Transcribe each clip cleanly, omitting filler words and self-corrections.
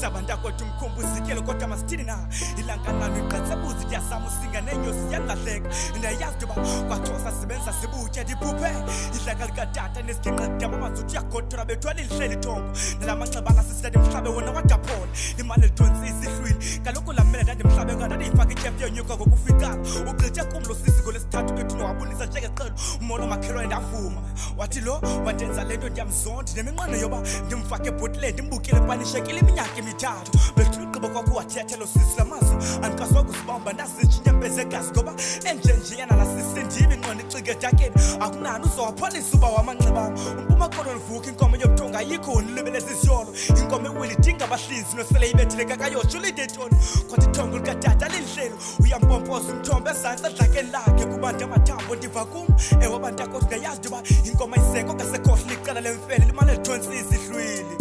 sabanda kwethu umkhumbuzikelo kodwa masithini na ilanga nalo iqatsabuzi yasama usinga nenyosi yalahleka ndayazi ukuba kwaXhosa sibenza sibutya diphuphe idlaka likatata nesiginqa lidama amazuthi yagothora bethwala ilihleli thongo nalamanxebana sisithatha emhlabe wona wadaphola imali elithonsisa ihlwini kaloku lamela ndandimhlabe ngandandiyifaka ityhefu yonyuka ngokufikana ugqithe kumlo sisiko lesithathu bethu nowabulisa njengeqelo umono makhelwane ndavuma wathi lo wandenza le nto ndiyamzondi neminqweno yoba ndimfake ebhotileni ndimbukile panishekile iminyaka emithathu bethuligqiba kwakuwathetha lo sisi lamazwi andikazwanga usibamba ndazitsho inyembezi egazi ngoba enjenjeyana lasisindimi ingqondo icike etakeni akunani uzowapholisa uba wamanxebanga umpuma kono livuka inkomo yobuthongo ayikho unilibeleza isyolo inkomo ewili idinga abahlinzi nosele ibethile kakayotsho ulidetoni kodwa ithongo likatata lilihlelo uyampompoza umthombo ezantsi edlakeni lakhe kubantu amathambo ndiva kum ewe bantakothi ndayazi nto uba inkomo ayiseko ngasekhohla liqela lemfele limane lithonsisa ihlwili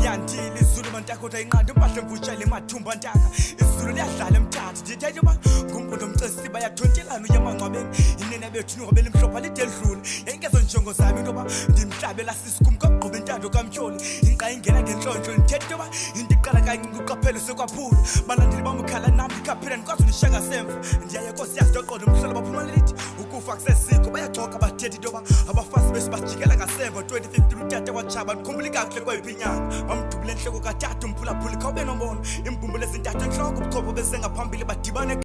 yandile izulu mantakota inqanda impahla emvutshela emathumba ntaka izulu liyadlala emthatha ndithetha uba ngumnqondo omcesi bayathontelana uyamangcwabeni inene bethu ningobela imhlopha lide lidlule yayingezo njongo zami into yoba ndimhlabela sisikum kwakugqiba intando kamtyholi inqa ingena ngentlontlho ndithetha into yoba into iqala kancinci uqaphelo sekwaphula balandeli bamkhala nam ndikhaphela ndikwazi undishaka semva ndiyaye kosiyazi ntoqondo umhlolo baphumana lithi ukufa kusesiko bayaxoka bathetha into yoba abafazi bethu basijikela ngasemva 2015 utata watshaba ndikhumbula kakuhle kwayiphi inyanga bamdubule enhloko katata umphulaphuli khawube nombono imbumbulu ezintathu enhloko ubuchopho bezengaphambili badibane